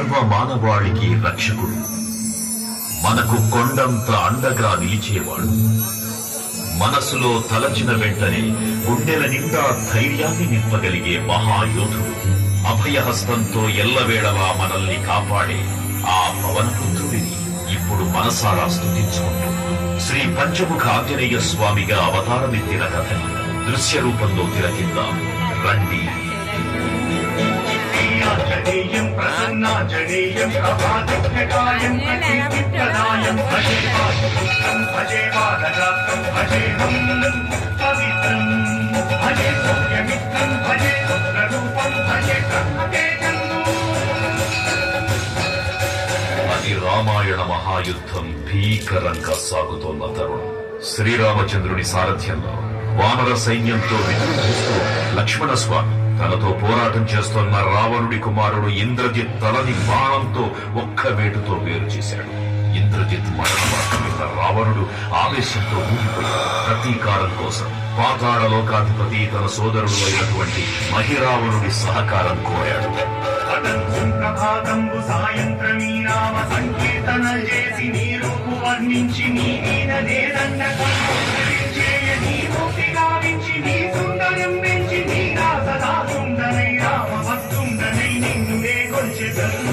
సర్వ మానవాళికి రక్షకుడు, మనకు కొండంత అండగా నిలిచేవాడు. మనసులో తలచిన వెంటనే గుండెల నిండా ధైర్యాన్ని నింపగలిగే మహాయోధుడు, అభయహస్తంతో ఎల్లవేళలా మనల్ని కాపాడే ఆ పవనపుత్రుడిని ఇప్పుడు మనసారా స్తుతించుకుంటూ శ్రీ పంచముఖ ఆంజనేయ స్వామిగా అవతారమెత్తిన కథని దృశ్య రూపంలో తిలకిద్దాం రండి. ఆంజనేయం ప్రసన్నాంజనేయం ప్రభాదివ్యకాయం ప్రకీర్తిప్రదాయం భజే వాసుదేవం భజే వాదరాత్రం భజేహం పవిత్రం భజే సౌఖ్యమిత్రం భజే రుద్రరూపం భజే కర్మతేజం. అది రామాయణ మహాయుద్ధం భీకరంగా సాగుతోన్న తరుణం. శ్రీరామచంద్రుని సారథ్యంలో వానర సైన్యంతో విజృంభిస్తూ లక్ష్మణస్వామి తనతో పోరాటం చేస్తున్న రావణుడి కుమారుడు ఇంద్రజిత్ తలని బాణంతో ఒక్క వేటుతో వేరు చేశాడు. ఇంద్రజిత్ మరణవార్త రావణుడు ఆవేశంతో ఊగిపోయాడు. ప్రతీకారం కోసం పాతాళ లోకాధిపతి తన సోదరుడు అయినటువంటి మహిరావణుడి సహకారం కోరాడు. ప్రభాతంబు సాయంత్రమీ నామ సంకీర్తన చేసి నీ రూపు వర్ణించి నీ మీద నేదండ నీ మూర్తి గావించి నీ సుందరం పెంచి నీ సదా సుందరై రామ భక్తుండనై నిన్ను నే కొంచెదను.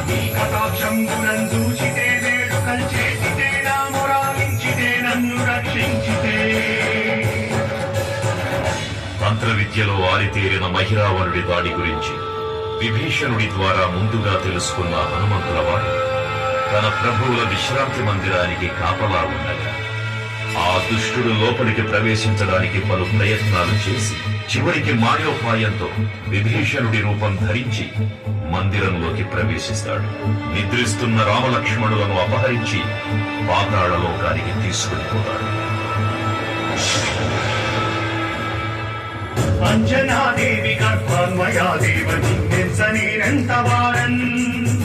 నీ కటాక్షంబునం చూచితే వేడుకలు చేసితే నా మొరాలించితే నన్ను రక్షించితే. తంత్ర విద్యలో ఆరితేరిన మహిరావణుడి దాడి గురించి విభీషణుడి ద్వారా ముందుగా తెలుసుకున్న హనుమంతులవాడు తన ప్రభువుల విశ్రాంతి మందిరానికి కాపలా ఉండగా ఆ దుష్టుడు లోపలికి ప్రవేశించడానికి పలు ప్రయత్నాలు చేసి చివరికి మాయోపాయంతో విభీషణుడి రూపం ధరించి మందిరంలోకి ప్రవేశిస్తాడు. నిద్రిస్తున్న రామలక్ష్మణులను అపహరించి పాతాళ లోకానికి తీసుకునిపోతాడు. అంజనాదేవి గర్భాన్మయా దేవ నిన్నెంత వారన్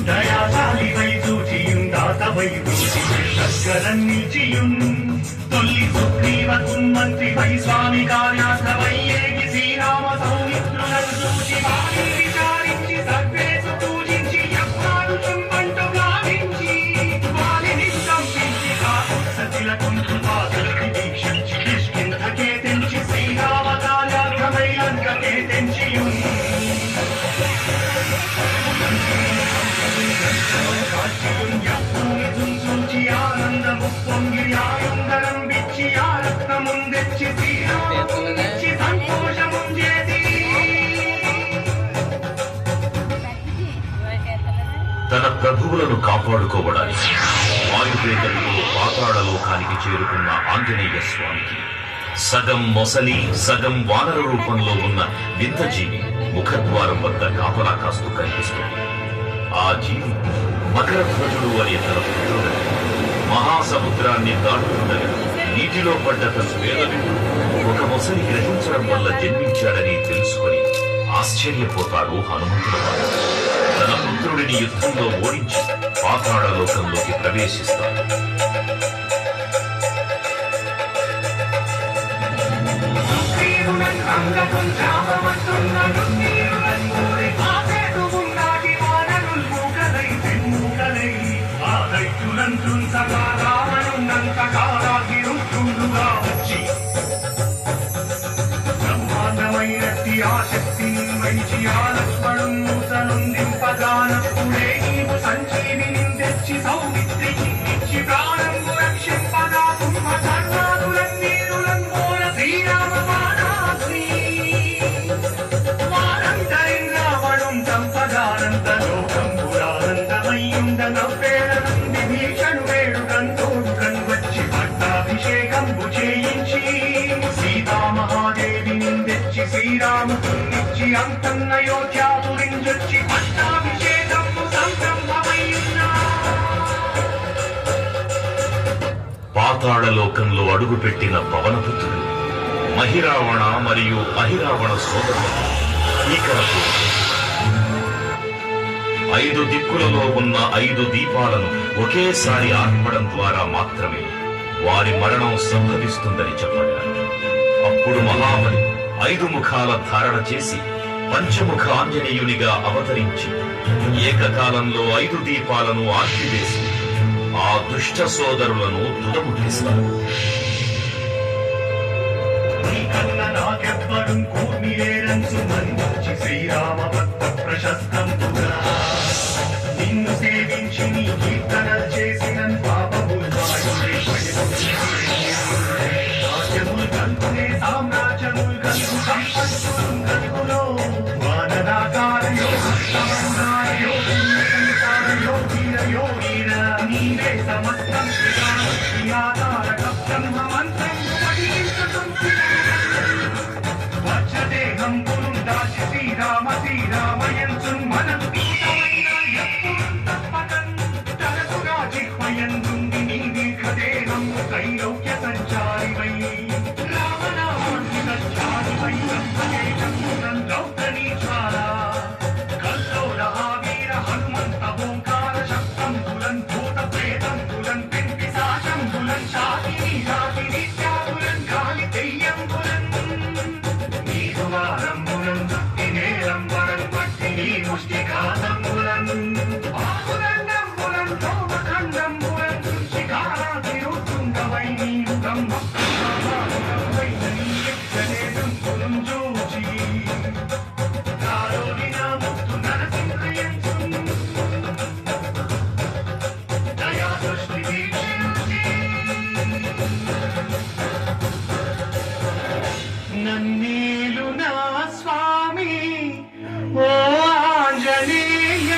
దయాశాలి వై సూచియుం దాత వై దూషికరం నిలిచియుం తొల్లి సుగ్రీవ కున్మంత్రి వై స్వామి కార్యార్థ వై ఏగి శ్రీరామ సౌమిత్రులను చూచి వారి విచారించి సర్వేసు పూజించి యజ్ఞాలు చుంబంటు గావించి వారిని సంపించి సతిల కుంటుపాదులకి దీక్షించి కిష్కింధకే తెంచి శ్రీరామ కార్యార్థమై లంకకే తెంచియుం చూచి ఆనందము పొంగి ఆనందరం విచ్చి ఆ రత్నముందెచ్చి శ్రీరామిచ్చి సంతోషము చేసి. తన ప్రభువులను కాపాడుకోవడానికి వాయువేగంతో పాతాళ లోకానికి చేరుకున్న ఆంజనేయ స్వామికి సగం మొసలి సగం వానర రూపంలో ఉన్న వింత జీవి ముఖద్వారం వద్ద కాపలా కాస్తూ కనిపిస్తుంది. ఆ జీవి మకరధ్వజుడు అనే తన పుత్రుడని మహాసముద్రాన్ని దాటుతుండగా నీటిలో పడ్డ తన వేదవిడు ఒక మొసలి గ్రహించడం వల్ల జన్మించాడని తెలుసుకుని ఆశ్చర్యపోతాడు హనుమంతులవాడు. తన పుత్రుడిని యుద్ధంలో ఓడించి పాతాళ లోకంలోకి ప్రవేశిస్తాడు. బ్రహ్మాండమైనట్టి ఆ శక్తిని మంచి ఆ లక్ష్మణుందింపగానప్పుడే నీవు సంజీవిని తెచ్చి సౌమిత్రికి ఇచ్చి ప్రాణము రక్షింపగా కుంభ సర్వాదులన్నీరులంబోల శ్రీరామ పాదాగ్ని వారంతరిన్ రావణుం చంపగానంత లోకంబురానందమయ్యుండ నవ్వేళ నుండి భీషణు వేడుకంతోడు కన్వచ్చి పట్టాభిషేకంబు చేయించి సీతామహాదేవిని తెచ్చి శ్రీరామునిచ్చి అంతన్నయోధ్యాపురించొచ్చి పట్టాభిషేకంబు సంరంభమయ్యున్నా. పాతాళ లోకంలో అడుగుపెట్టిన పవనపుత్రుడు మహిరావణ మరియు అహిరావణ సోదరులు ఈకరకు 5 దిక్కులలో ఉన్న 5 దీపాలను ఒకేసారి ఆర్పడం ద్వారా మాత్రమే వారి మరణం సంభవిస్తుందని చెప్పారు. అప్పుడు మహాబలి 5 ముఖాల ధారణ చేసి పంచముఖ ఆంజనేయునిగా అవతరించి ఏకకాలంలో 5 దీపాలను ఆర్పివేసి ఆ దుష్ట సోదరులను తుదముట్టిస్తారు. నీకన్న నాకెవ్వరుం కూర్మిలేరంచు మంచి శ్రీరామ భక్త ప్రశస్తంబుగా నిన్ను సేవించి నీ కీర్తనలు చేసిన పాపములు రాజ్యములు కలుపునే సామ్రాజ్యములు కలుపు సంపత్తులు కలుపులో వానరాకారయో హస్తమంగారయో పుణ్యకారయో వీరయో వీర నీవే సమస్తం ఆధారక బ్రహ్మ మంత్రం వచ్చదేహంబులు దాచి శ్రీరామ శ్రీరామయంచు మనం పీతమైన ఎప్పుడు తప్పకన్ తరచుగా జిహ్వయందుండి నీ దీర్ఘదేహము త్రైలోక్య సంచారివై రామనామాన్ని సంచారివై బ్రహ్మదేశమునం రౌద్రనీ జ్వాల కల్లోల వీర హనుమంత ఓంకార శక్తంబులన్ భూత ప్రేతంబులన్ పిశాచంబులన్ శాకిని రాకిని త్యాగులన్ గాలి దెయ్యంబులన్ నీరువారంబులన్ నేరంబరం పట్టి నీ ముష్టికాదంబులన్ ఆకులండంబులన్ లోమఖండంబులన్ శిఖారాతిరుతుండవై నీరు బ్రహ్మ ప్రసాదాలుడవైన నీ యజ్ఞనేదంబులం జూచి నాలోని నా ముత్తు నరసింహయంచు దయా దృష్టి వీక్షించి నన్నేలు నా స్వామి ఓ ఆంజనేయ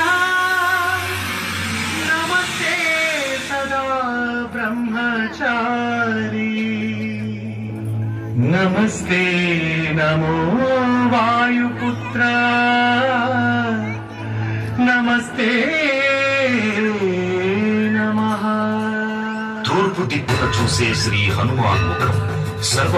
నమస్తే సదా బ్రహ్మచారి నమస్తే నమో వాయుపుత్ర నమస్తే నమః తూర్పు దిక్కున చూసే శ్రీ హనుమాన్ ముఖం సర్వ